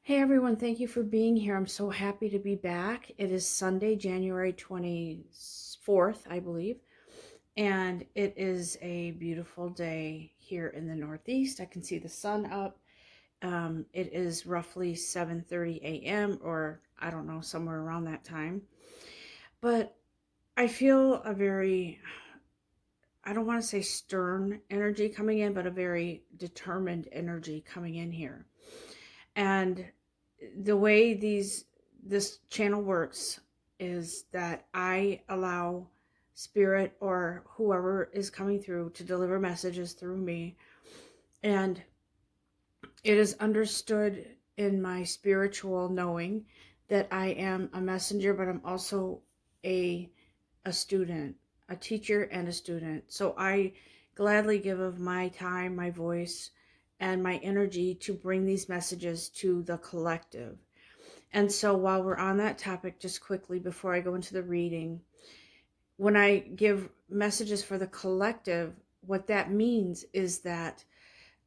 Hey everyone, thank you for being here. I'm so happy to be back. It is Sunday, January 24th, I believe, and it is a beautiful day here in the Northeast. I can see the sun up. It is roughly 7:30 a.m. or I don't know, somewhere around that time. But I feel a very, I don't want to say stern energy coming in, but a very determined energy coming in here. And the way this channel works is that I allow spirit or whoever is coming through to deliver messages through me, and it is understood in my spiritual knowing that I am a messenger, but I'm also a a student, a teacher and a student. So I gladly give of my time, my voice, and my energy to bring these messages to the collective. And so while we're on that topic, just quickly before I go into the reading, when I give messages for the collective, what that means is that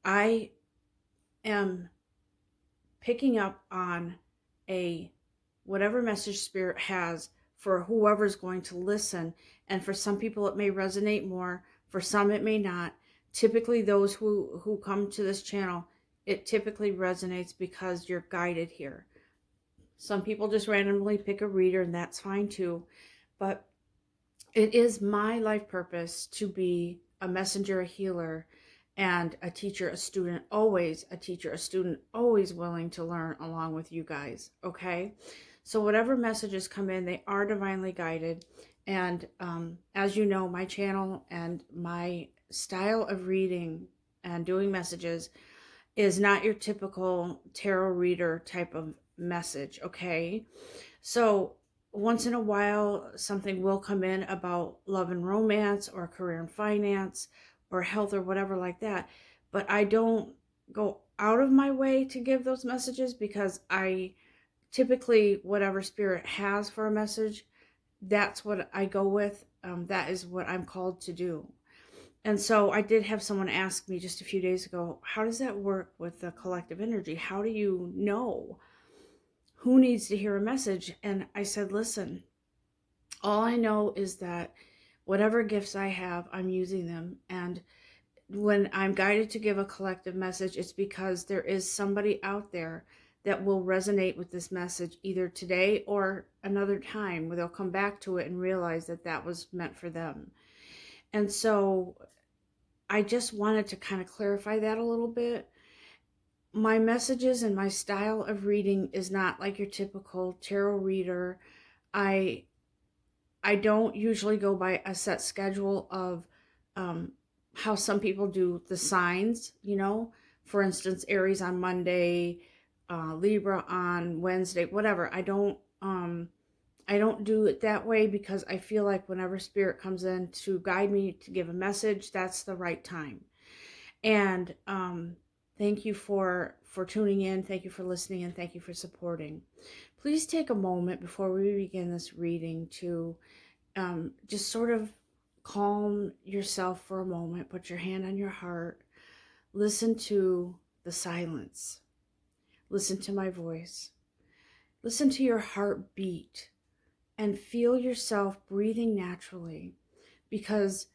I am picking up on a whatever message spirit has for whoever's going to listen. And for some people it may resonate more, for some it may not. Typically those who come to this channel, it typically resonates because you're guided here. Some people just randomly pick a reader, and that's fine too. But it is my life purpose to be a messenger, a healer, and a teacher, a student, always a teacher, a student, always willing to learn along with you guys. Okay. So whatever messages come in, they are divinely guided. And as you know, my channel and my style of reading and doing messages is not your typical tarot reader type of message. Okay. So once in a while, something will come in about love and romance or career and finance or health or whatever like that. But I don't go out of my way to give those messages because I typically, whatever spirit has for a message, that's what I go with. That is what I'm called to do. And so I did have someone ask me just a few days ago, how does that work with the collective energy? How do you know who needs to hear a message? And I said, listen, all I know is that whatever gifts I have, I'm using them. And when I'm guided to give a collective message, it's because there is somebody out there that will resonate with this message either today or another time where they'll come back to it and realize that that was meant for them. And so I just wanted to kind of clarify that a little bit. My messages and my style of reading is not like your typical tarot reader. I I don't usually go by a set schedule of um, how some people do the signs, you know. For instance, Aries on Monday, Libra on Wednesday, whatever. I don't do it that way because I feel like whenever spirit comes in to guide me to give a message, that's the right time. And thank you for tuning in. Thank you for listening, and thank you for supporting. Please take a moment before we begin this reading to just sort of calm yourself for a moment. Put your hand on your heart. Listen to the silence. Listen to my voice. Listen to your heart beat and feel yourself breathing naturally, because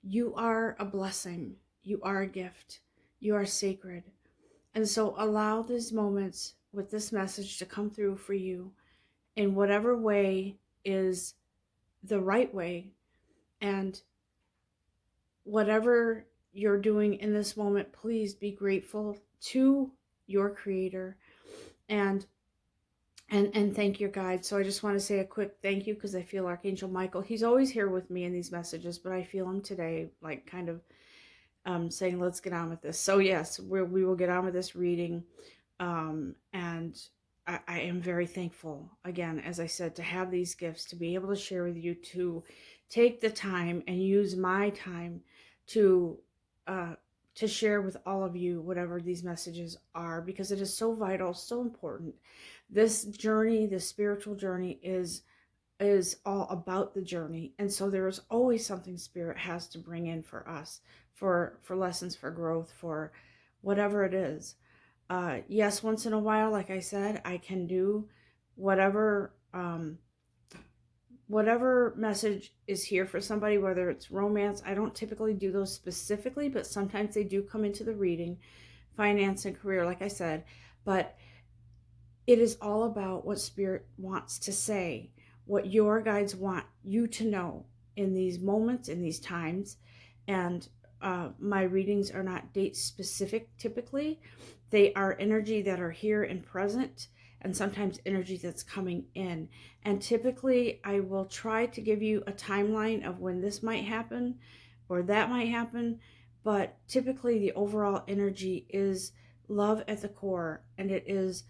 you are a blessing. You are a gift. You are sacred. And so allow these moments with this message to come through for you in whatever way is the right way. And whatever you're doing in this moment, please be grateful to your creator and thank your guide. So I just want to say a quick thank you because I feel Archangel Michael, he's always here with me in these messages, but I feel him today, like kind of saying, let's get on with this. So yes, we will get on with this reading. And I am very thankful, again, as I said, to have these gifts, to be able to share with you, to take the time and use my time to share with all of you whatever these messages are, because it is so vital, so important. This journey, this spiritual journey, is all about the journey, and so there is always something spirit has to bring in for us, for lessons, for growth, for whatever it is. Yes, once in a while, like I said, I can do whatever whatever message is here for somebody, whether it's romance. I don't typically do those specifically, but sometimes they do come into the reading, finance and career, like I said. But it is all about what Spirit wants to say, what your guides want you to know in these moments, in these times. And my readings are not date specific typically. They are energy that are here and present, and sometimes energy that's coming in. And typically, I will try to give you a timeline of when this might happen or that might happen. But typically, the overall energy is love at the core, and it is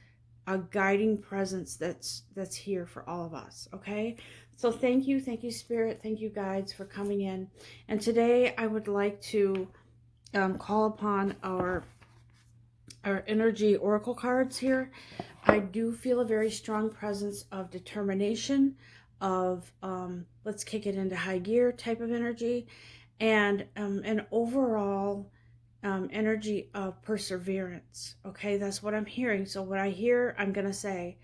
a guiding presence that's here for all of us. Okay, so thank you, Spirit, thank you, guides, for coming in. And today I would like to call upon our energy oracle cards here. I do feel a very strong presence of determination, of let's kick it into high gear type of energy, and an overall energy of perseverance. Okay, that's what I'm hearing. So what I hear, I'm gonna say.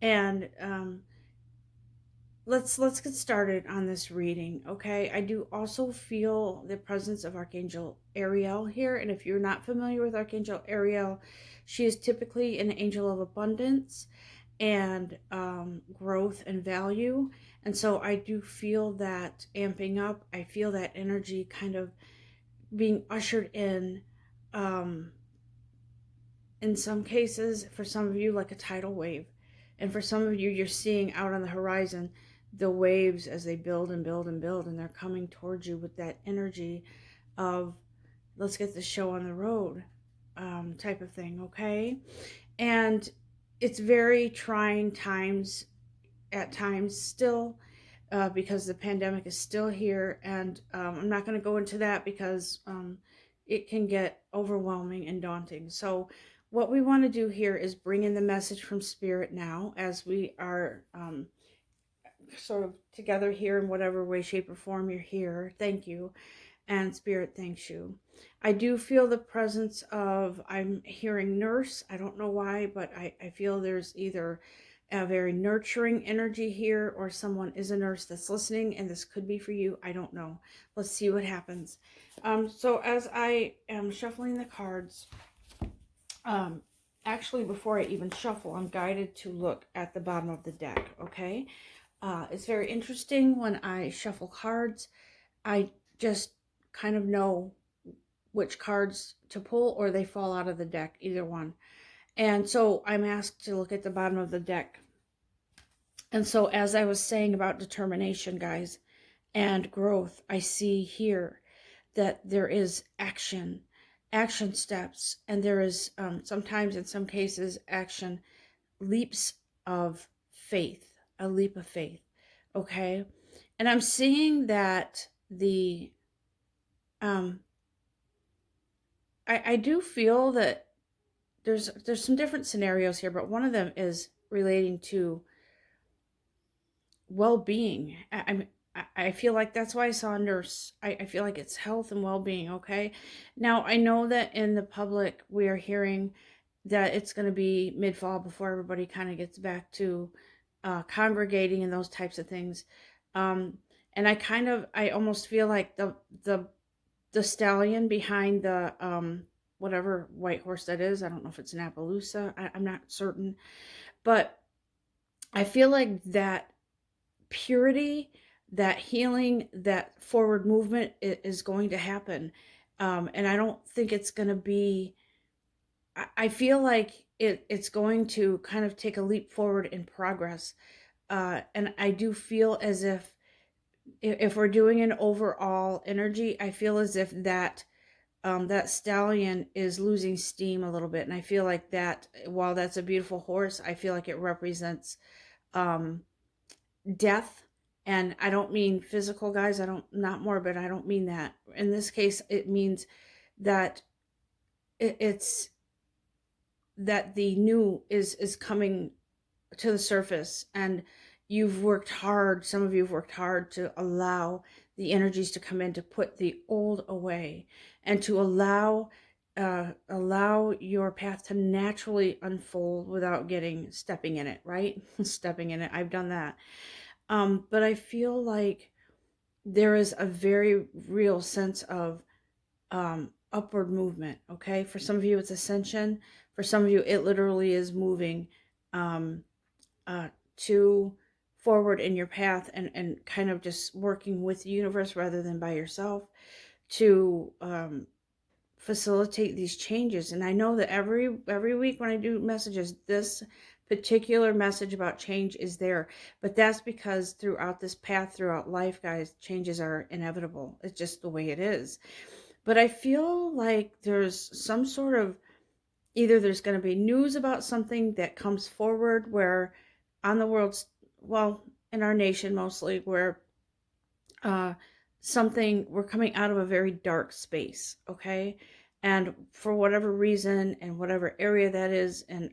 And let's get started on this reading. Okay, I do also feel the presence of Archangel Ariel here, and if you're not familiar with Archangel Ariel, she is typically an angel of abundance and growth and value. And so I do feel that amping up. I feel that energy kind of being ushered in some cases, for some of you, like a tidal wave. And for some of you, you're seeing out on the horizon the waves as they build and build and build, and they're coming towards you with that energy of let's get the show on the road type of thing. Okay, and it's very trying times at times still, because the pandemic is still here. And I'm not going to go into that because it can get overwhelming and daunting. So what we want to do here is bring in the message from Spirit now, as we are sort of together here in whatever way, shape, or form you're here. Thank you. And Spirit thanks you. I do feel the presence of, I'm hearing nurse. I don't know why, but I feel there's either a very nurturing energy here, or someone is a nurse that's listening, and this could be for you. I don't know. Let's see what happens. So as I am shuffling the cards, actually before I even shuffle, I'm guided to look at the bottom of the deck. Okay, it's very interesting when I shuffle cards. I just kind of know which cards to pull, or they fall out of the deck, either one. And so I'm asked to look at the bottom of the deck. And so as I was saying about determination, guys, and growth, I see here that there is action steps, and there is sometimes, in some cases, action leaps of faith, a leap of faith. Okay, and I'm seeing that the I do feel that there's some different scenarios here, but one of them is relating to well-being. I feel like that's why I saw a nurse. I feel like it's health and well-being. Okay, now I know that in the public we are hearing that it's going to be mid-fall before everybody kind of gets back to congregating and those types of things. And I almost feel like the stallion behind the whatever white horse that is. I don't know if it's an Appaloosa. I'm not certain, but I feel like that purity, that healing, that forward movement is going to happen. And I don't think it's going to be. I feel like it's going to kind of take a leap forward in progress. And I do feel as if we're doing an overall energy, I feel as if that stallion is losing steam a little bit. And I feel like that, while that's a beautiful horse, I feel like it represents death. And I don't mean physical, guys. Not morbid. I don't mean that. In this case, it means that it's that the new is coming to the surface, and you've worked hard. Some of you have worked hard to allow the energies to come in, to put the old away, and to allow allow your path to naturally unfold without stepping in it, right? Stepping in it. I've done that. But I feel like there is a very real sense of upward movement. Okay. For some of you, it's ascension. For some of you, it literally is moving um, uh, to forward in your path, and kind of just working with the universe rather than by yourself to facilitate these changes. And I know that every week when I do messages, this particular message about change is there, but that's because throughout this path, throughout life, guys, changes are inevitable. It's just the way it is. But I feel like there's some sort of, either there's going to be news about something that comes forward where on the world's, well, in our nation mostly, where uh something, we're coming out of a very dark space, okay? And for whatever reason, and whatever area that is, and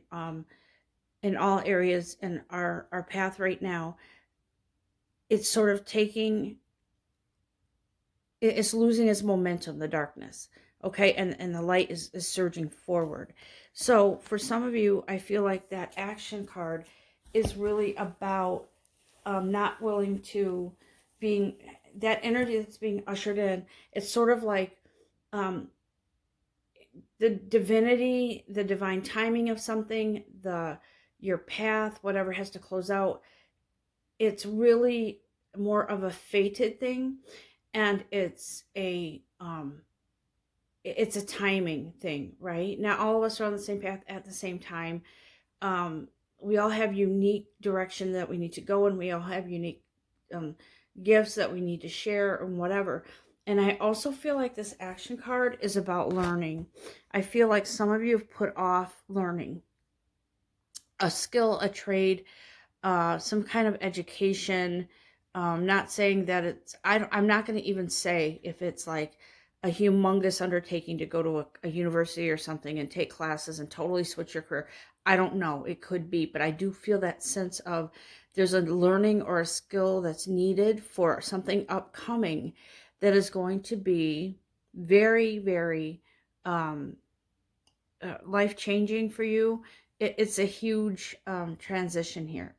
in all areas in our path right now, it's sort of taking, it's losing its momentum, the darkness, okay? And the light is surging forward. So for some of you, I feel like that action card is really about not willing to, being that energy that's being ushered in. It's sort of like um, the divinity, the divine timing of something, the your path, whatever has to close out. It's really more of a fated thing, and it's a timing thing, right? Not all of us are on the same path at the same time. um, we all have unique direction that we need to go in. We all have unique um, gifts that we need to share and whatever. And I also feel like this action card is about learning. I feel like some of you have put off learning a skill, a trade, some kind of education. Not saying that I'm not going to even say if it's like a humongous undertaking to go to a university or something and take classes and totally switch your career. I don't know. It could be, but I do feel that sense of there's a learning or a skill that's needed for something upcoming that is going to be very, very um, life changing for you. It's a huge transition here.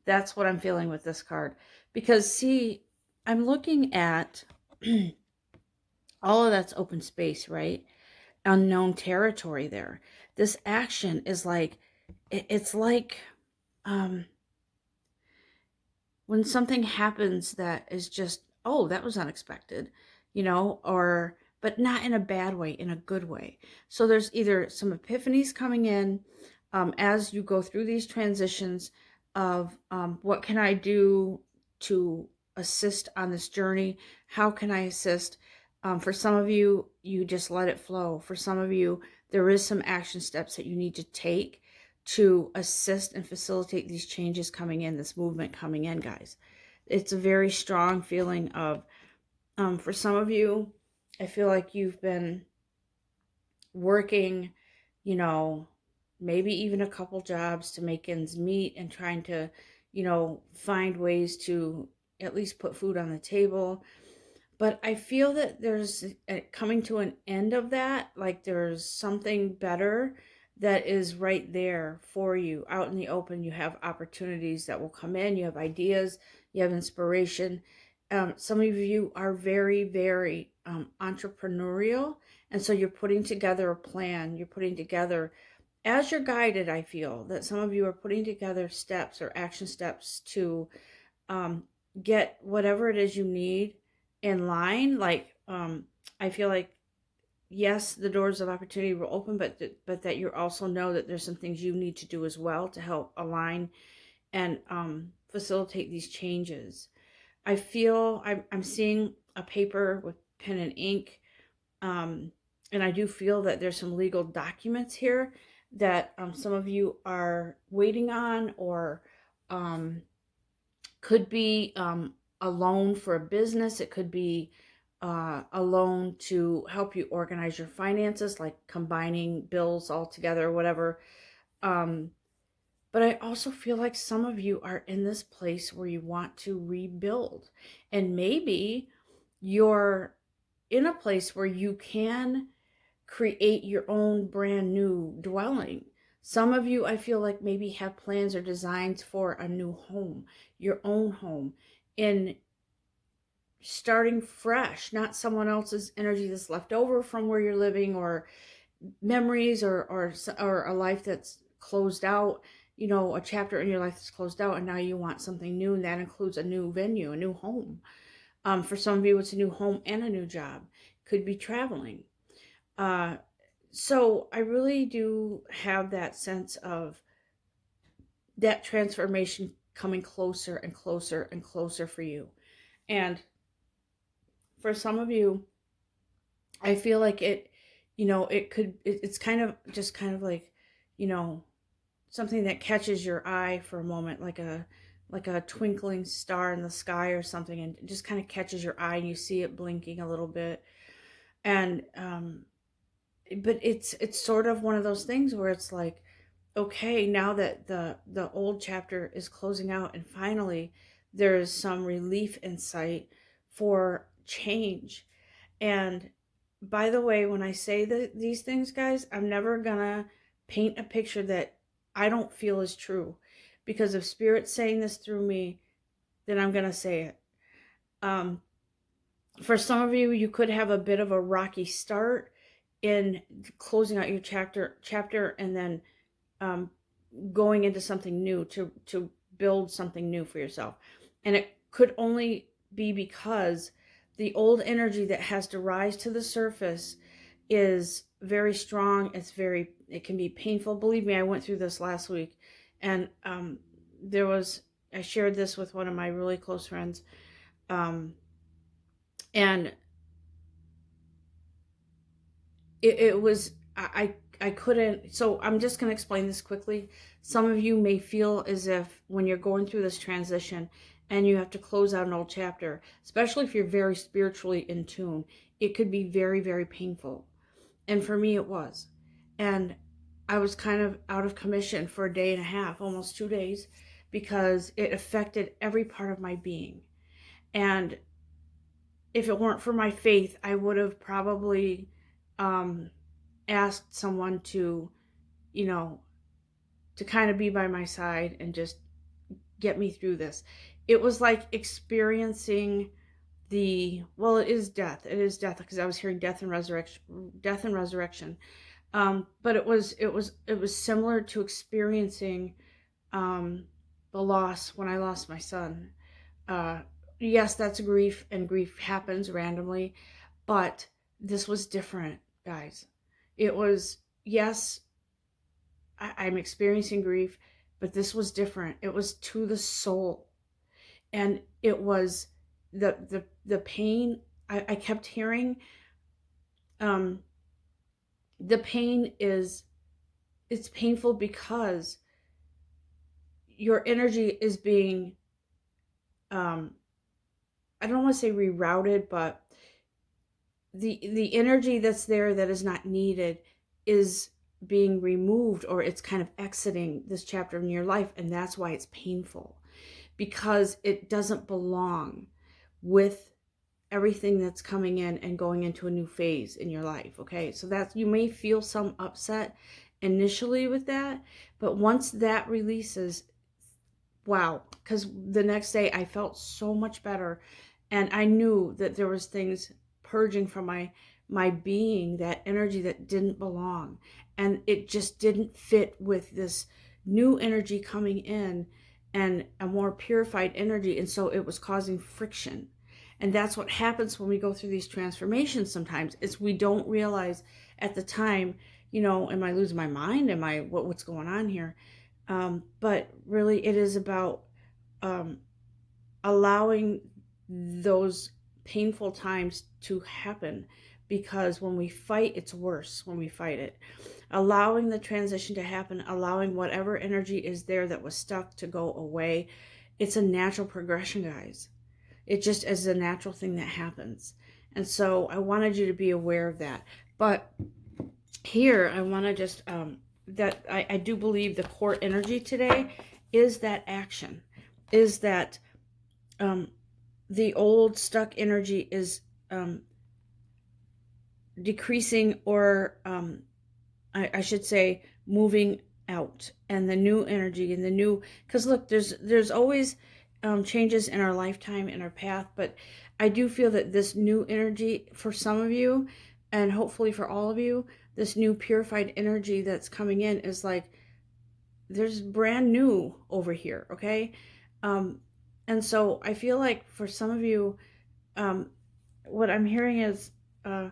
That's what I'm feeling with this card. Because, see, I'm looking at all of that's open space, right? Unknown territory there. This action is like, it's like um, when something happens that is just, oh, that was unexpected, or, but not in a bad way, in a good way. So there's either some epiphanies coming in as you go through these transitions of what can I do to assist on this journey? How can I assist? For some of you, you just let it flow. For some of you, there is some action steps that you need to take to assist and facilitate these changes coming in, this movement coming in, guys. It's a very strong feeling of, for some of you, I feel like you've been working, you know, maybe even a couple jobs to make ends meet and trying to, find ways to at least put food on the table. But I feel that there's coming to an end of that. Like there's something better that is right there for you out in the open. You have opportunities that will come in. You have ideas. You have inspiration. Some of you are very, very entrepreneurial. And so you're putting together a plan. You're putting together, as you're guided, I feel that some of you are putting together steps or action steps to um, get whatever it is you need in line. Like I feel like, yes, the doors of opportunity will open, but that you also know that there's some things you need to do as well to help align and facilitate these changes. I feel I'm seeing a paper with pen and ink, um, and I do feel that there's some legal documents here that some of you are waiting on, or um, could be a loan for a business. It could be a loan to help you organize your finances, like combining bills all together or whatever. Um, but I also feel like some of you are in this place where you want to rebuild. And maybe you're in a place where you can create your own brand new dwelling. Some of you, I feel like, maybe have plans or designs for a new home, your own home, in starting fresh, not someone else's energy that's left over from where you're living, or memories, or a life that's closed out, a chapter in your life that's closed out, and now you want something new, and that includes a new venue, a new home. For some of you, it's a new home and a new job. Could be traveling. So I really do have that sense of that transformation coming closer and closer and closer for you. And for some of you, I feel like it's kind of like, you know, something that catches your eye for a moment, like a twinkling star in the sky or something, and it just kind of catches your eye and you see it blinking a little bit. And but it's sort of one of those things where it's like, okay, now that the old chapter is closing out and finally there is some relief in sight for change. And by the way, when I say these things, guys, I'm never gonna paint a picture that I don't feel is true, because if Spirit's saying this through me, then I'm gonna say it. um for some of you, you could have a bit of a rocky start in closing out your chapter, and then um, going into something new, to build something new for yourself. And it could only be because the old energy that has to rise to the surface is very strong. It can be painful. Believe me, I went through this last week, and I shared this with one of my really close friends, and it was, I couldn't. So I'm just going to explain this quickly. Some of you may feel as if when you're going through this transition and you have to close out an old chapter, especially if you're very spiritually in tune, it could be very, very painful. And for me, it was. And I was kind of out of commission for a day and a half, almost 2 days, because it affected every part of my being. And if it weren't for my faith, I would have probably um, asked someone to, you know, to kind of be by my side and just get me through this. It was like experiencing it is death. It is death, because I was hearing death and resurrection. But it was similar to experiencing um, the loss when I lost my son. Uh, yes, that's grief, and grief happens randomly, but this was different, guys. It was, yes, I'm experiencing grief, but this was different. It was to the soul, and it was the pain. I kept hearing, um, the pain is it's painful because your energy is being, um, I don't want to say rerouted, but the energy that's there that is not needed is being removed, or it's kind of exiting this chapter in your life, and that's why it's painful, because it doesn't belong with everything that's coming in and going into a new phase in your life. Okay, so that's, you may feel some upset initially with that, but once that releases, wow, because the next day I felt so much better, and I knew that there was things purging from my being, that energy that didn't belong, and it just didn't fit with this new energy coming in, and a more purified energy, and so it was causing friction. And that's what happens when we go through these transformations sometimes, is we don't realize at the time, am I losing my mind? Am I, what's going on here? But really, it is about um, allowing those painful times to happen, because when we fight, it's worse when we fight it. Allowing the transition to happen, allowing whatever energy is there that was stuck to go away, it's a natural progression, guys. It just is a natural thing that happens. And so I wanted you to be aware of that. But here, I want to just, that I do believe the core energy today is that action, is that the old stuck energy is decreasing, or I should say moving out, and the new energy and the new, because look, there's always changes in our lifetime, in our path, but I do feel that this new energy for some of you, and hopefully for all of you, this new purified energy that's coming in is like, there's brand new over here, okay? um and so I feel like for some of you, um what I'm hearing is, uh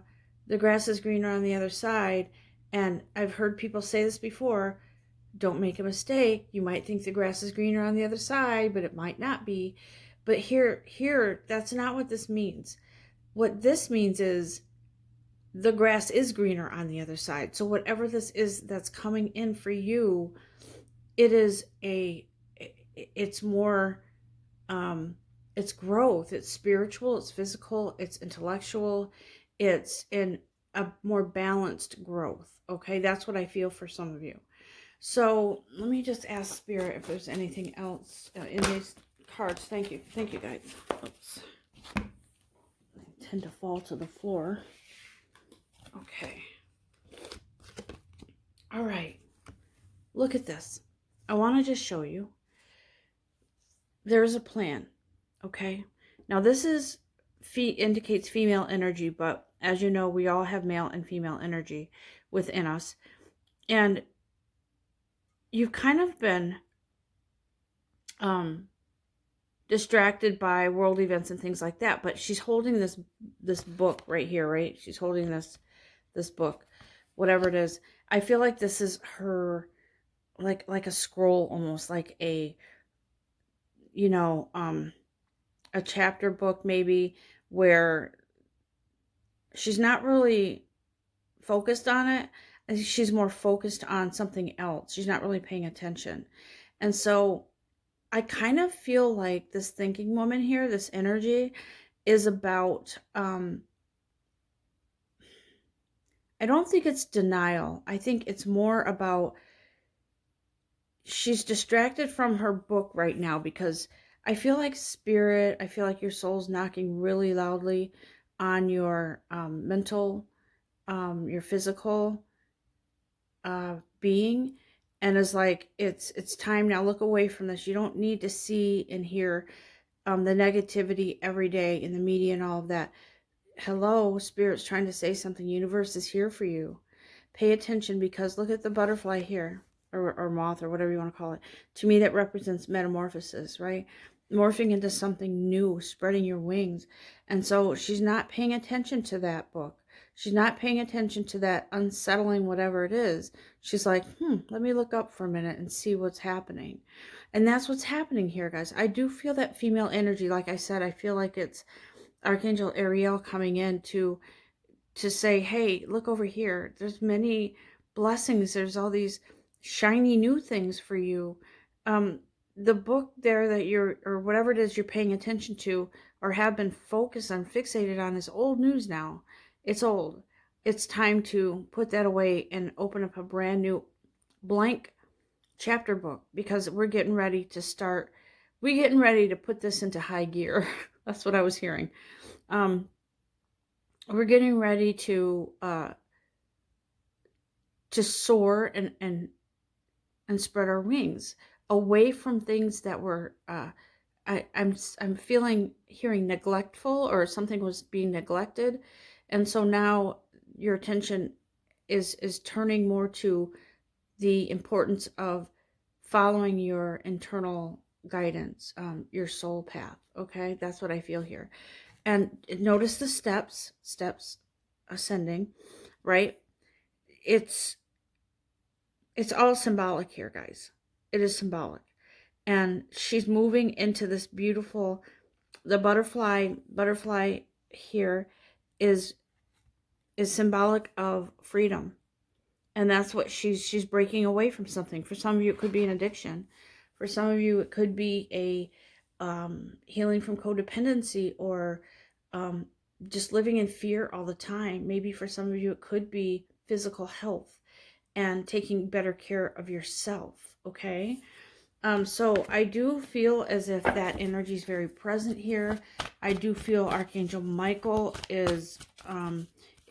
the grass is greener on the other side. And I've heard people say this before: don't make a mistake. You might think the grass is greener on the other side, but it might not be. But here, that's not what this means. What this means is the grass is greener on the other side. So whatever this is that's coming in for you, it is it's more, it's growth, it's spiritual, it's physical, it's intellectual, it's in a more balanced growth. Okay, that's what I feel for some of you. So let me just ask Spirit if there's anything else in these cards. Thank you. Thank you, guys. Oops. I tend to fall to the floor. Okay. All right. Look at this. I want to just show you. There's a plan. Okay. Now this is indicates female energy, but as you know, we all have male and female energy within us. And you've kind of been distracted by world events and things like that, but she's holding this book right here, right? She's holding this book, whatever it is. I feel like this is her, like a scroll, almost like a, you know, a chapter book maybe, where she's not really focused on it. She's more focused on something else. She's not really paying attention. And so I kind of feel like this thinking woman here, this energy, is about, I don't think it's denial. I think it's more about, she's distracted from her book right now, because I feel like Spirit, I feel like your soul's knocking really loudly on your mental, your physical being, and is like, it's time now. Look away from this. You don't need to see and hear the negativity every day in the media and all of that. Hello, Spirit's trying to say something. Universe is here for you. Pay attention, because look at the butterfly here, or moth, or whatever you want to call it. To me, that represents metamorphosis, right? Morphing into something new, spreading your wings. And so she's not paying attention to that book. She's not paying attention to that unsettling whatever it is. She's like, let me look up for a minute and see what's happening. And that's what's happening here, guys. I do feel that female energy. Like I said, I feel like it's Archangel Ariel coming in to say, hey, look over here. There's many blessings. There's all these shiny new things for you. The book there that you're, or whatever it is you're paying attention to, or have been focused on, fixated on, is old news now. It's old. It's time to put that away and open up a brand new blank chapter book, because we're getting ready to start. We're getting ready to put this into high gear. That's what I was hearing. We're getting ready to soar and spread our wings away from things that were I'm hearing neglectful, or something was being neglected. And so now your attention is turning more to the importance of following your internal guidance, your soul path. Okay, that's what I feel here. And notice the steps ascending, right? It's all symbolic here, guys. It is symbolic. And she's moving into this beautiful, the butterfly here is symbolic of freedom. And that's what she's breaking away from something. For some of you, it could be an addiction. For some of you, it could be a healing from codependency, or just living in fear all the time. Maybe for some of you, it could be physical health and taking better care of yourself. Okay. So I do feel as if that energy is very present here. I do feel Archangel Michael is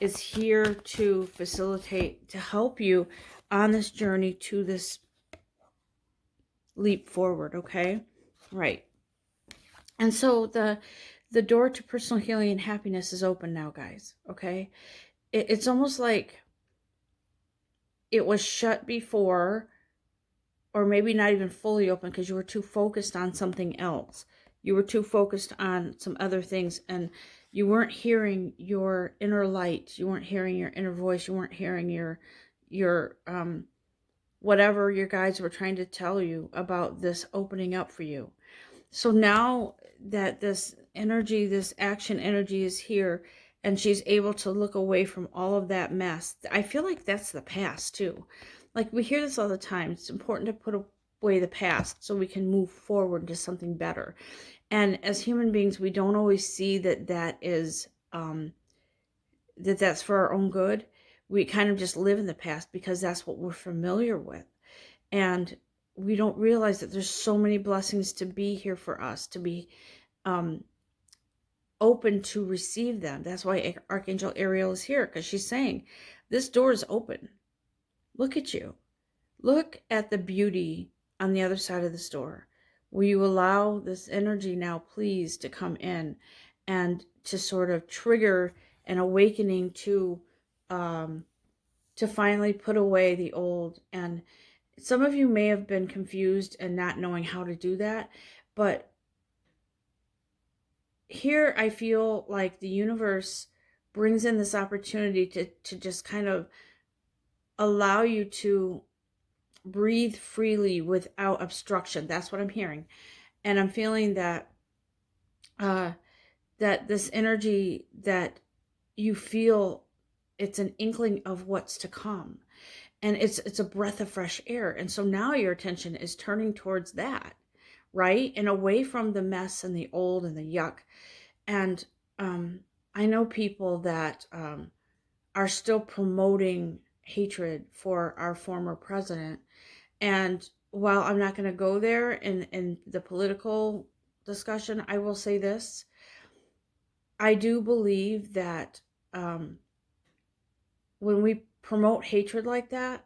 is here to facilitate, to help you on this journey to this leap forward, okay? Right. And so the door to personal healing and happiness is open now, guys, okay? It's almost like it was shut before, or maybe not even fully open because you were too focused on something else. You were too focused on some other things, and you weren't hearing your inner light. You weren't hearing your inner voice. You weren't hearing your whatever your guides were trying to tell you about this opening up for you. So now that this energy, this action energy is here, and she's able to look away from all of that mess. I feel like that's the past too. Like we hear this all the time. It's important to put away the past so we can move forward to something better. And as human beings, we don't always see that that is that's for our own good. We kind of just live in the past because that's what we're familiar with. And we don't realize that there's so many blessings to be here for us, to be open to receive them. That's why Archangel Ariel is here, because she's saying, this door is open. Look at you. Look at the beauty on the other side of this door. Will you allow this energy now, please, to come in and to sort of trigger an awakening to finally put away the old. And some of you may have been confused and not knowing how to do that, but here I feel like the universe brings in this opportunity to just kind of allow you to breathe freely without obstruction. That's what I'm hearing. And I'm feeling that that this energy that you feel, it's an inkling of what's to come. And it's a breath of fresh air. And so now your attention is turning towards that, right? And away from the mess and the old and the yuck. And I know people that are still promoting hatred for our former president. And while I'm not going to go there in the political discussion, I will say this. I do believe that when we promote hatred like that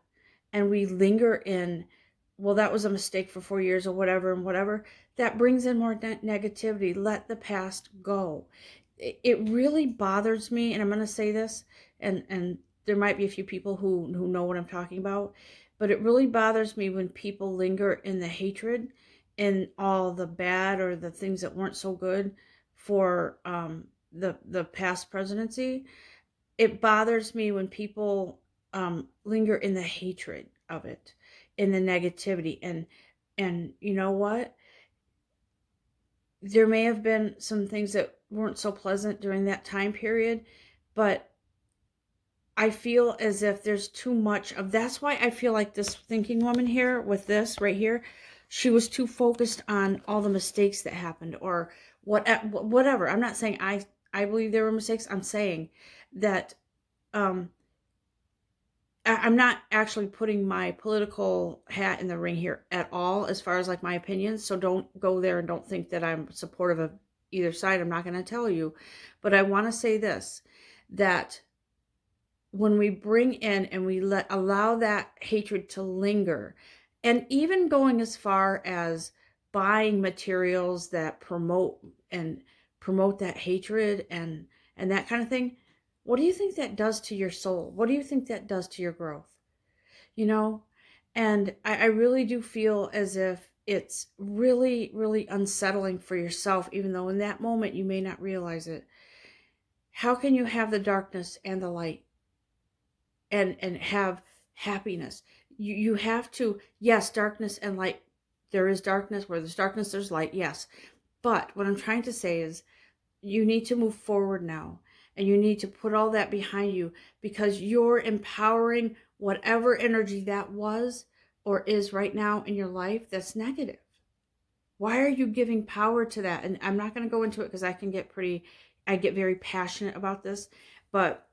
and we linger in, well, that was a mistake for 4 years or whatever and whatever, that brings in more negativity. Let the past go. It really bothers me, and I'm going to say this, and there might be a few people who know what I'm talking about, but it really bothers me when people linger in the hatred and all the bad or the things that weren't so good for the past presidency. It bothers me when people linger in the hatred of it, in the negativity. And you know what? There may have been some things that weren't so pleasant during that time period, but I feel as if there's too much of, that's why I feel like this thinking woman here with this right here, she was too focused on all the mistakes that happened or whatever. I'm not saying I believe there were mistakes. I'm saying that I'm not actually putting my political hat in the ring here at all, as far as like my opinions. So don't go there and don't think that I'm supportive of either side. I'm not going to tell you, but I want to say this, that when we bring in and we allow that hatred to linger, and even going as far as buying materials that promote that hatred and that kind of thing, what do you think that does to your soul? What do you think that does to your growth? You know, and I really do feel as if it's really, really unsettling for yourself, even though in that moment you may not realize it. How can you have the darkness and the light and have happiness? You have to, yes, darkness and light. There is darkness. Where there's darkness, there's light, yes. But what I'm trying to say is you need to move forward now, and you need to put all that behind you, because you're empowering whatever energy that was or is right now in your life that's negative. Why are you giving power to that? And I'm not going to go into it because I get very passionate about this, but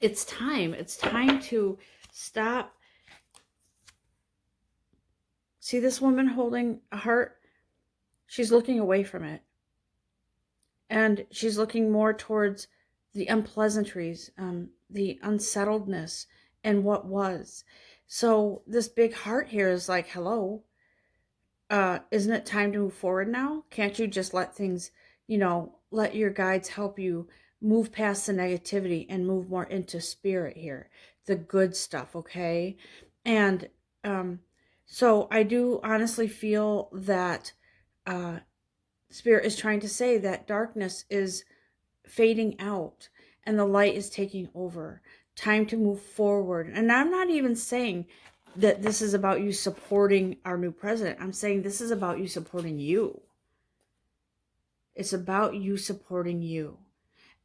it's time to stop. See this woman holding a heart? She's looking away from it. And she's looking more towards the unpleasantries, the unsettledness, and what was. So this big heart here is like, hello, isn't it time to move forward now? Can't you just let things, let your guides help you move past the negativity and move more into spirit here, the good stuff, okay? And um, so I do honestly feel that uh, spirit is trying to say that darkness is fading out and the light is taking over. Time to move forward. And I'm not even saying that this is about you supporting our new president. I'm saying this is about you supporting you. It's about you supporting you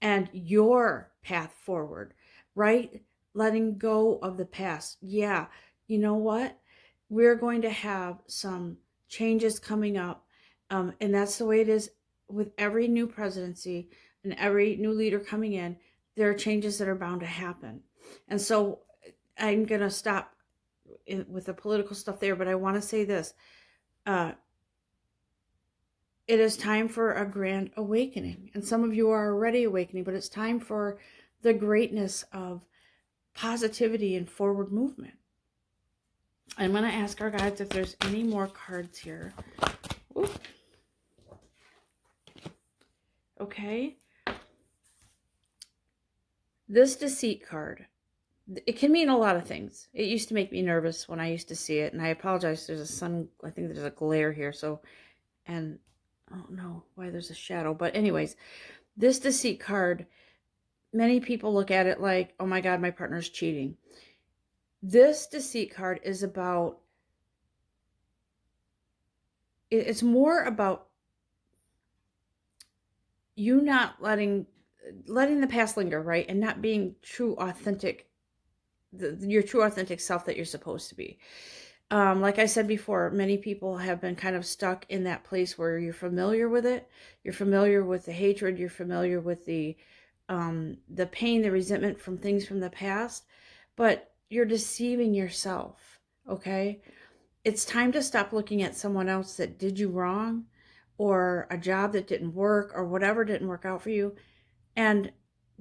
and your path forward, right? Letting go of the past. Yeah, you know what? We're going to have some changes coming up. And that's the way it is with every new presidency and every new leader coming in. There are changes that are bound to happen. And so I'm going to stop with the political stuff there, but I want to say this. It is time for a grand awakening. And some of you are already awakening, but it's time for the greatness of positivity and forward movement. I'm going to ask our guides if there's any more cards here. Ooh. Okay. This deceit card, it can mean a lot of things. It used to make me nervous when I used to see it, and I apologize. There's a sun, I think there's a glare here, so, and I don't know why there's a shadow, but anyways, this deceit card, many people look at it like, oh my God, my partner's cheating. This deceit card is about, it's more about you not letting the past linger, right? And not being true, authentic, your true authentic self that you're supposed to be. Like I said before, many people have been kind of stuck in that place where you're familiar with it. You're familiar with the hatred. You're familiar with the pain, the resentment from things from the past, but you're deceiving yourself. Okay. It's time to stop looking at someone else that did you wrong, or a job that didn't work, or whatever didn't work out for you, and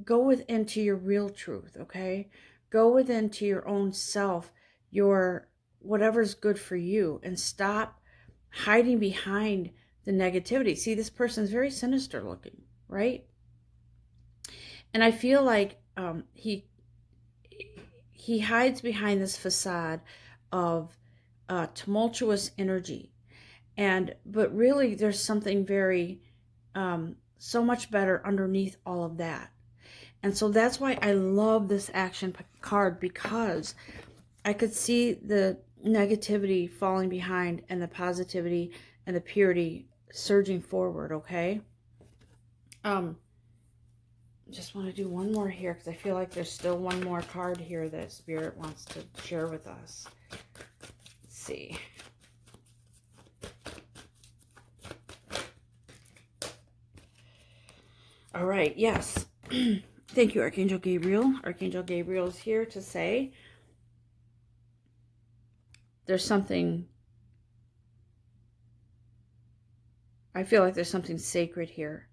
go within to your real truth. Okay. Go within to your own self, your whatever's good for you, and stop hiding behind the negativity. See, this person's very sinister looking, right? And I feel like he hides behind this facade of tumultuous energy, but really there's something very so much better underneath all of that. And so that's why I love this action card, because I could see the negativity falling behind and the positivity and the purity surging forward. Okay. Just want to do one more here because I feel like there's still one more card here that Spirit wants to share with us. Let's see. All right. Yes. Thank you, Archangel Gabriel. Archangel Gabriel is here to say there's something, I feel like there's something sacred here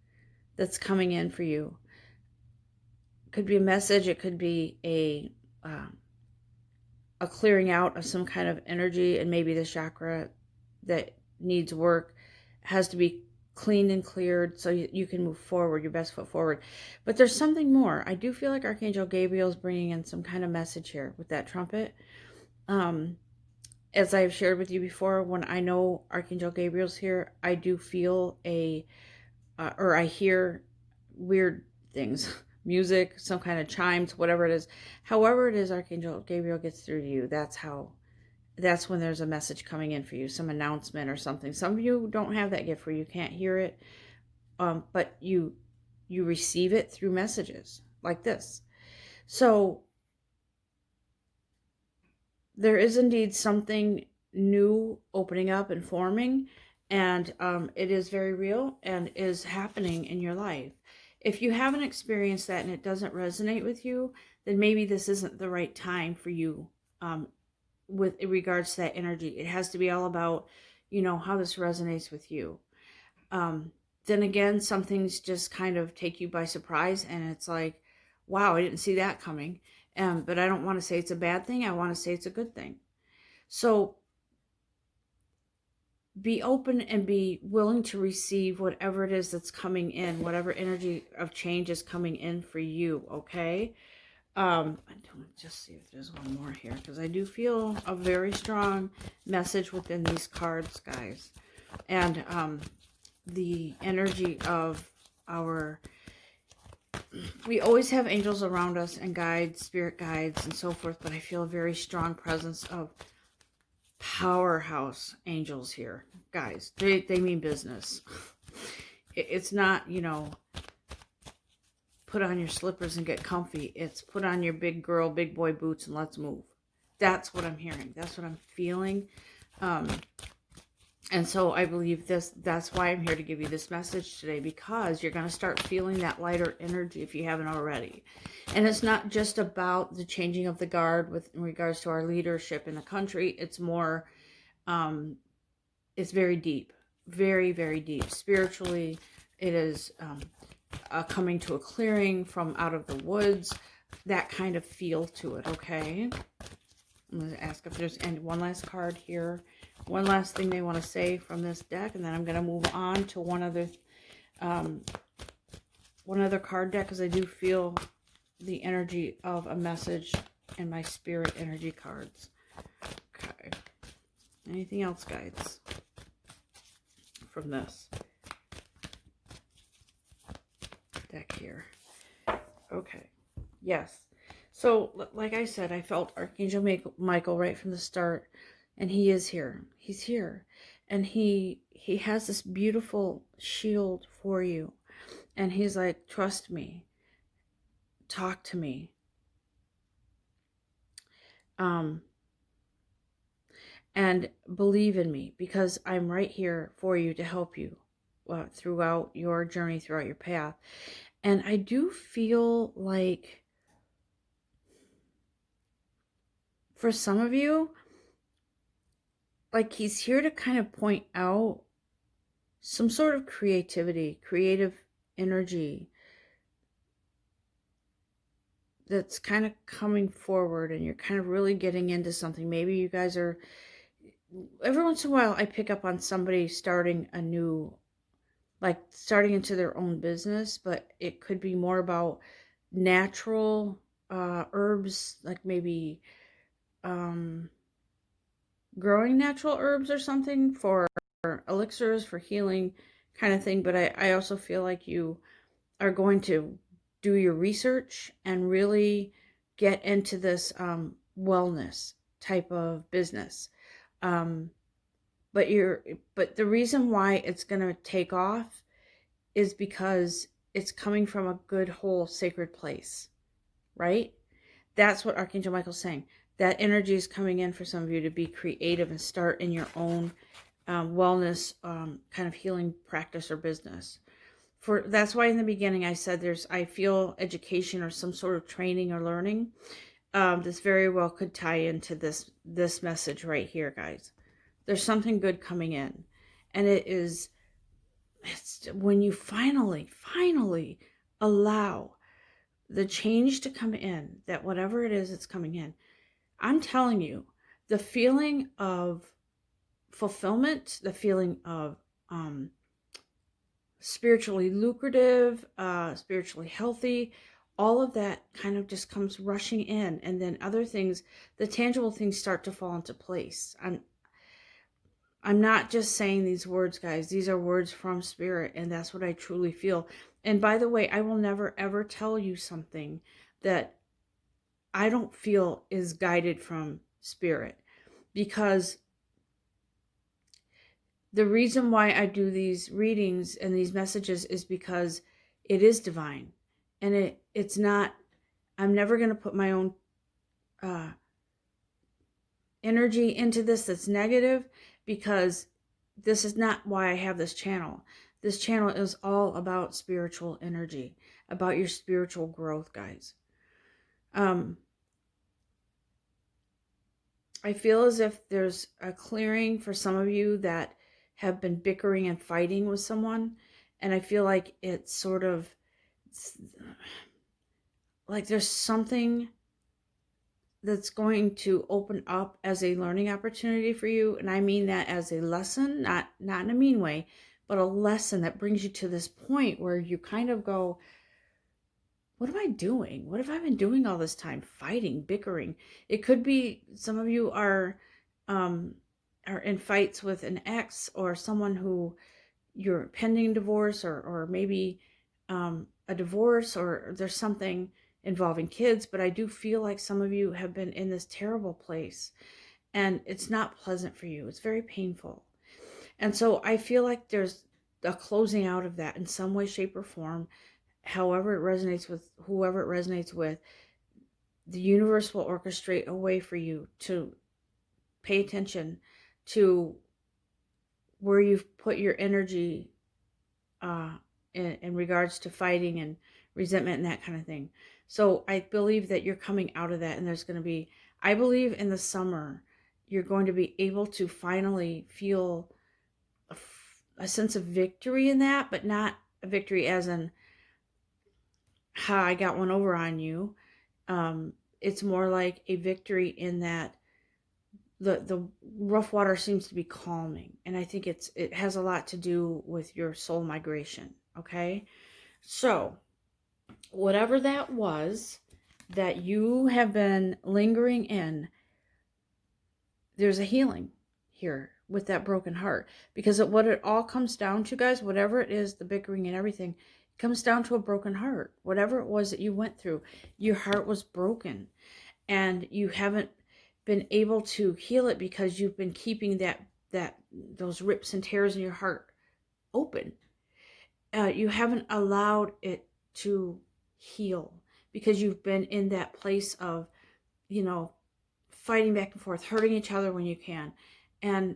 that's coming in for you. It could be a message. It could be a clearing out of some kind of energy, and maybe the chakra that needs work has to be cleaned and cleared so you can move forward, your best foot forward. But there's something more. I do feel like Archangel Gabriel is bringing in some kind of message here with that trumpet. As I've shared with you before, when I know Archangel Gabriel's here, I do feel or I hear weird things, music, some kind of chimes, whatever it is. However it is Archangel Gabriel gets through to you, that's when there's a message coming in for you, some announcement or something. Some of you don't have that gift where you can't hear it, but you receive it through messages like this. So there is indeed something new opening up and forming, and it is very real and is happening in your life. If you haven't experienced that and it doesn't resonate with you, then maybe this isn't the right time for you with regards to that energy. It has to be all about, how this resonates with you. Then again, some things just kind of take you by surprise, and it's like, wow, I didn't see that coming. But I don't want to say it's a bad thing. I want to say it's a good thing. So be open and be willing to receive whatever it is that's coming in, whatever energy of change is coming in for you, okay? I don't just see if there's one more here, because I do feel a very strong message within these cards, guys. And the energy of we always have angels around us and guides, spirit guides and so forth, but I feel a very strong presence of powerhouse angels here, guys. They mean business. It's not, you know, put on your slippers and get comfy. It's put on your big girl, big boy boots and let's move. That's what I'm hearing. That's what I'm feeling. And so I believe that's why I'm here to give you this message today, because you're going to start feeling that lighter energy if you haven't already. And it's not just about the changing of the guard in regards to our leadership in the country. It's more, it's very deep, very, very deep. Spiritually, it is coming to a clearing from out of the woods, that kind of feel to it, okay? I'm going to ask if there's one last card here. One last thing they want to say from this deck, and then I'm going to move on to one other card deck, because I do feel the energy of a message in my spirit energy cards. Okay. Anything else, guides, from this deck here? Okay. Yes. So, like I said, I felt Archangel Michael right from the start. And he is here. He's here. And he has this beautiful shield for you. And he's like, trust me. Talk to me. And believe in me, because I'm right here for you to help you throughout your journey, throughout your path. And I do feel like for some of you, like he's here to kind of point out some sort of creativity, creative energy that's kind of coming forward, and you're kind of really getting into something. Maybe you guys are, every once in a while I pick up on somebody starting a new, like starting into their own business, but it could be more about natural herbs, like maybe growing natural herbs or something for elixirs, for healing kind of thing. But I also feel like you are going to do your research and really get into this wellness type of business. But the reason why it's going to take off is because it's coming from a good, whole, sacred place, right? That's what Archangel Michael's saying. That energy is coming in for some of you to be creative and start in your own wellness kind of healing practice or business. That's why in the beginning I said I feel education or some sort of training or learning. This very well could tie into this message right here, guys. There's something good coming in, and it's when you finally allow the change to come in, that whatever it is that's coming in, I'm telling you, the feeling of fulfillment, the feeling of spiritually lucrative, spiritually healthy, all of that kind of just comes rushing in. And then other things, the tangible things start to fall into place. I'm not just saying these words, guys. These are words from spirit, and that's what I truly feel. And by the way, I will never ever tell you something that I don't feel is guided from spirit, because the reason why I do these readings and these messages is because it is divine, and it's not, I'm never going to put my own energy into this that's negative, because this is not why I have this channel. This channel is all about spiritual energy, about your spiritual growth, guys. I feel as if there's a clearing for some of you that have been bickering and fighting with someone. And I feel like it's sort of like there's something that's going to open up as a learning opportunity for you. And I mean that as a lesson, not in a mean way, but a lesson that brings you to this point where you kind of go, what am I doing? What have I been doing all this time? Fighting, bickering. It could be some of you um, are in fights with an ex or someone who you're pending divorce, or maybe a divorce, or there's something involving kids. But I do feel like some of you have been in this terrible place and it's not pleasant for you. It's very painful. And so I feel like there's a closing out of that in some way, shape, or form. However it resonates with whoever it resonates with, the universe will orchestrate a way for you to pay attention to where you've put your energy uh, in regards to fighting and resentment and that kind of thing. So I believe that you're coming out of that, and there's going to be, I believe in the summer, you're going to be able to finally feel a sense of victory in that, but not a victory as in, ha, I got one over on you. It's more like a victory in that the rough water seems to be calming, and I think it has a lot to do with your soul migration. Okay, so whatever that was that you have been lingering in, there's a healing here with that broken heart, because what it all comes down to, guys, whatever it is, the bickering and everything, it comes down to a broken heart. Whatever it was that you went through, your heart was broken, and you haven't been able to heal it because you've been keeping that those rips and tears in your heart open. You haven't allowed it to heal because you've been in that place of, you know, fighting back and forth, hurting each other when you can, and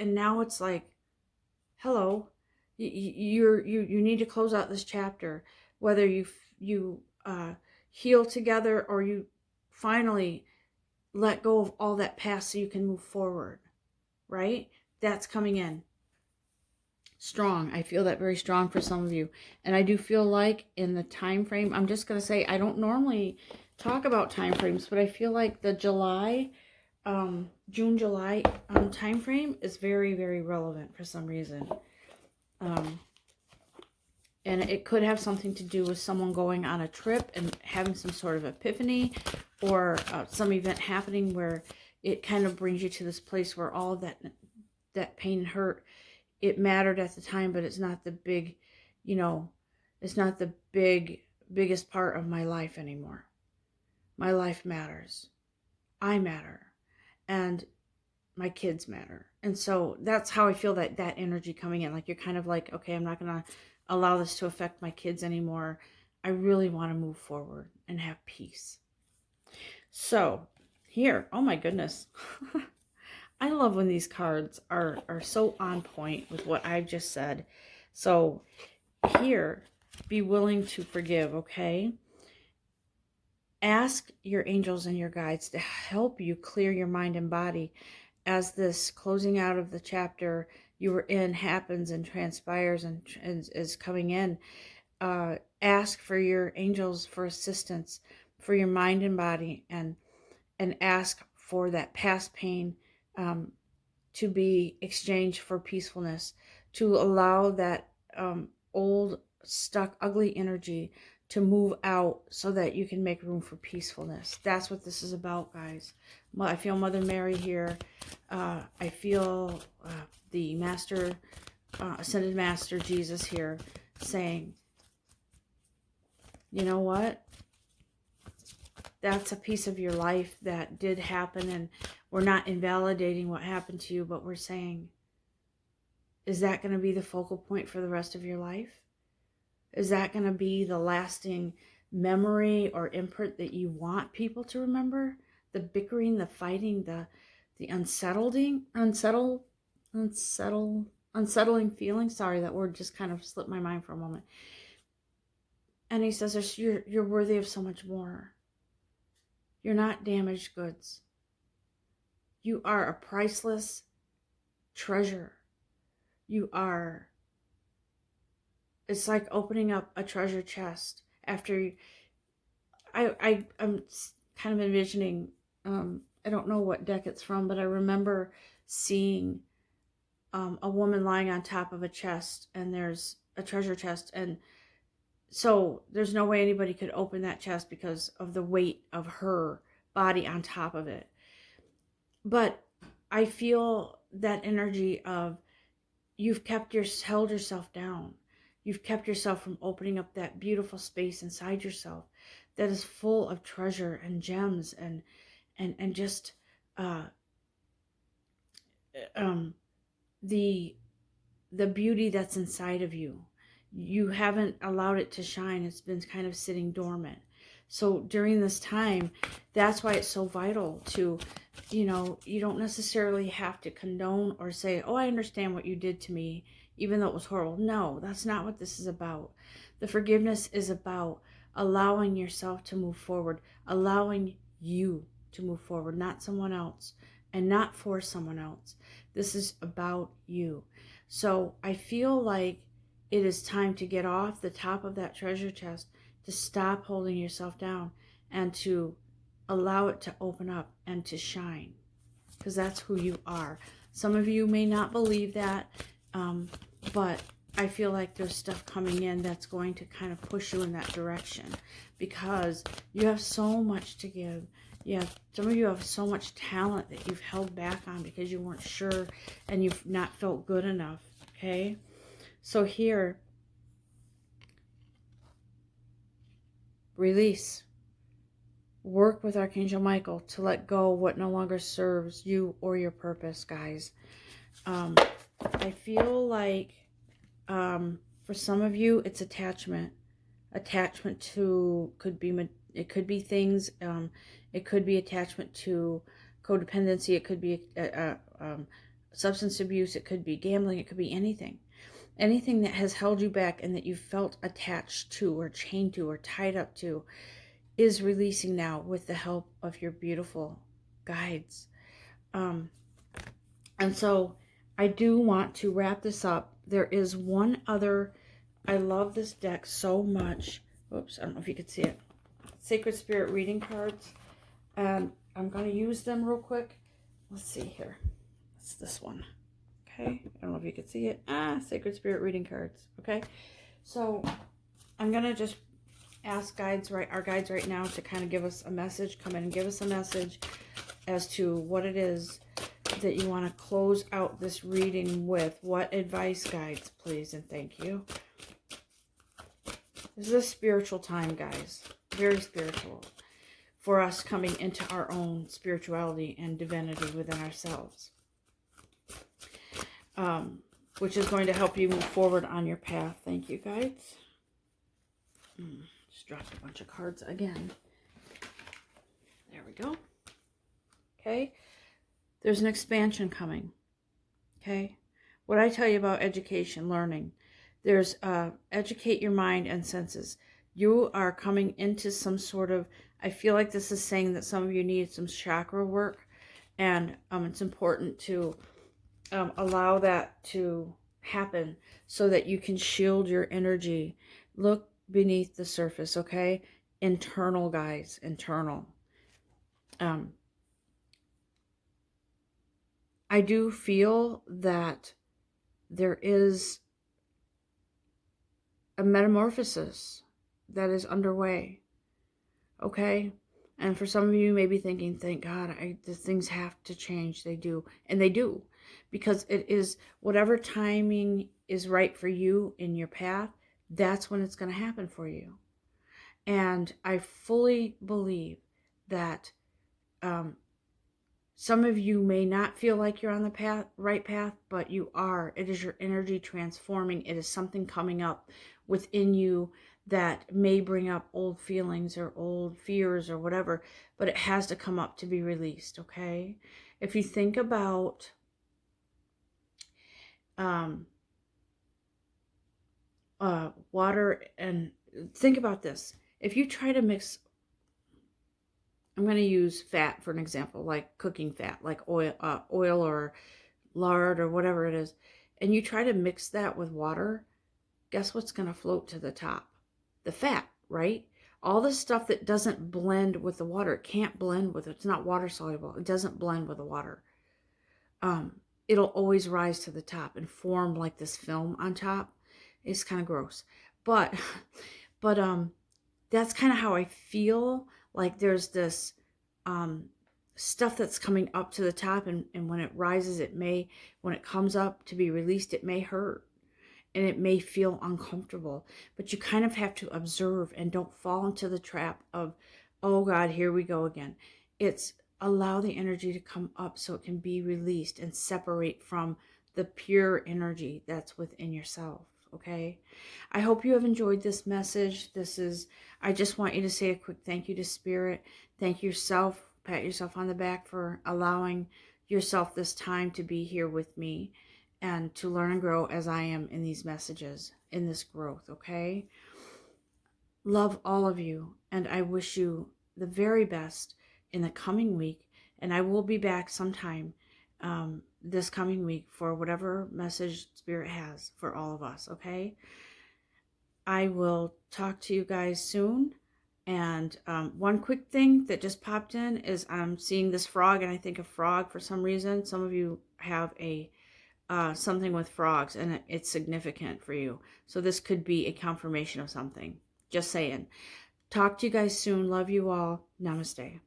now it's like, hello, you need to close out this chapter, whether you heal together or you finally let go of all that past so you can move forward, right? That's coming in strong. I feel that very strong for some of you. And I do feel like in the time frame, I'm just going to say, I don't normally talk about time frames, but I feel like the June, July time frame is very, very relevant for some reason. And it could have something to do with someone going on a trip and having some sort of epiphany, or some event happening where it kind of brings you to this place where all of that pain and hurt, it mattered at the time, but it's not the big, it's not the biggest part of my life anymore. My life matters. I matter. And my kids matter. And so that's how I feel that energy coming in. Like you're kind of like, okay, I'm not going to allow this to affect my kids anymore. I really want to move forward and have peace. So here, oh my goodness. I love when these cards are so on point with what I've just said. So here, be willing to forgive, okay? Ask your angels and your guides to help you clear your mind and body as this closing out of the chapter you were in happens and transpires and is coming in. Ask for your angels for assistance for your mind and body, and ask for that past pain to be exchanged for peacefulness, to allow that old, stuck, ugly energy to move out so that you can make room for peacefulness. That's what this is about, guys. I feel Mother Mary here. I feel the Master, Ascended Master Jesus here saying, you know what? That's a piece of your life that did happen, and we're not invalidating what happened to you, but we're saying, is that going to be the focal point for the rest of your life? Is that going to be the lasting memory or imprint that you want people to remember? The bickering, the fighting, the unsettling feeling. Sorry, that word just kind of slipped my mind for a moment. And he says, you're worthy of so much more. You're not damaged goods. You are a priceless treasure. You are. It's like opening up a treasure chest after I'm kind of envisioning, I don't know what deck it's from, but I remember seeing a woman lying on top of a chest, and there's a treasure chest, and so there's no way anybody could open that chest because of the weight of her body on top of it. But I feel that energy of you've held yourself down. You've kept yourself from opening up that beautiful space inside yourself that is full of treasure and gems and just uh, um, the beauty that's inside of you. You haven't allowed it to shine. It's been kind of sitting dormant. So during this time, that's why it's so vital to, you don't necessarily have to condone or say, oh, I understand what you did to me, even though it was horrible. No, that's not what this is about. The forgiveness is about allowing yourself to move forward, allowing you to move forward, not someone else, and not for someone else. This is about you. So I feel like it is time to get off the top of that treasure chest, to stop holding yourself down, and to allow it to open up and to shine, because that's who you are. Some of you may not believe that, but I feel like there's stuff coming in that's going to kind of push you in that direction, because you have so much to give. Yeah, some of you have so much talent that you've held back on because you weren't sure and you've not felt good enough, okay? So here, release. Work with Archangel Michael to let go what no longer serves you or your purpose, guys. I feel like for some of you, it's attachment. Attachment to, it could be things. It could be attachment to codependency. It could be substance abuse. It could be gambling. It could be anything. Anything that has held you back and that you felt attached to or chained to or tied up to is releasing now with the help of your beautiful guides. And so I do want to wrap this up. There is one other, I love this deck so much. Oops, I don't know if you could see it. Sacred Spirit reading cards. And I'm going to use them real quick. Let's see here. It's this one. Okay, I don't know if you can see it. Sacred Spirit reading cards. Okay, so I'm going to just ask our guides right now to kind of give us a message. Come in and give us a message as to what it is that you want to close out this reading with. What advice, guides, please, and thank you. This is a spiritual time, guys. Very spiritual. For us coming into our own spirituality and divinity within ourselves. Which is going to help you move forward on your path. Thank you, guides. Just dropped a bunch of cards again. There we go. Okay. There's an expansion coming. Okay. What I tell you about education, learning. There's educate your mind and senses. You are coming into some sort of, I feel like this is saying that some of you need some chakra work. And it's important to allow that to happen so that you can shield your energy. Look beneath the surface, okay? Internal, guys, internal. I do feel that there is a metamorphosis that is underway, okay? And for some of you, you may be thinking, thank God, the things have to change. They do. And they do. Because it is whatever timing is right for you in your path, that's when it's going to happen for you. And I fully believe that some of you may not feel like you're on the right path, but you are. It is your energy transforming. It is something coming up within you that may bring up old feelings or old fears or whatever, but it has to come up to be released, okay? If you think about water, and think about this. If you try to mix, I'm going to use fat for an example, like cooking fat, like oil or lard or whatever it is, and you try to mix that with water, guess what's going to float to the top? The fat, right? All the stuff that doesn't blend with the water, it can't blend with it. It's not water soluble. It doesn't blend with the water. It'll always rise to the top and form like this film on top. It's kind of gross. But but that's kind of how I feel. Like there's this um stuff that's coming up to the top, and when it rises, when it comes up to be released, it may hurt and it may feel uncomfortable, but you kind of have to observe and don't fall into the trap of, oh God, here we go again. It's allow the energy to come up so it can be released and separate from the pure energy that's within yourself. Okay. I hope you have enjoyed this message. I just want you to say a quick thank you to Spirit. Thank yourself. Pat yourself on the back for allowing yourself this time to be here with me and to learn and grow as I am in these messages, in this growth, okay? Love all of you, and I wish you the very best in the coming week, and I will be back sometime this coming week for whatever message Spirit has for all of us, okay? I will talk to you guys soon. And one quick thing that just popped in is I'm seeing this frog, and I think a frog for some reason. Some of you have a something with frogs, and it's significant for you. So this could be a confirmation of something. Just saying. Talk to you guys soon. Love you all. Namaste.